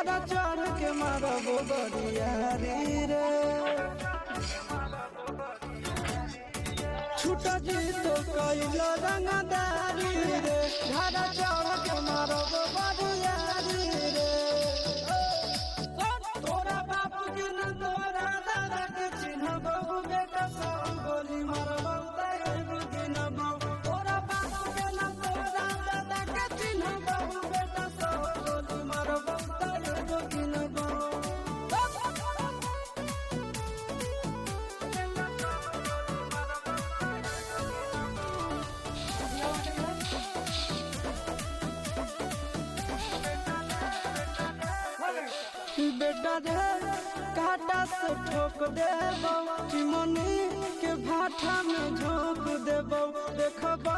धारा चढ़ के मारबो बरियारी रे छूटा जी तो कैलो रंगदारी रे धारा चढ़ के मारबो बरियारी रे तोरा बापू के न तोरा दादा के चिन्ह बहु बेटा सब गोली मारबो तैगो गिनबो तोरा बापू के न तोरा दादा के चिन्ह बहु बेटा सब गोली मारबो तैगो गिनबो बेटा रे काटा से ठोक देबो चिमनी के भाटा में झोंक देबो देखबो।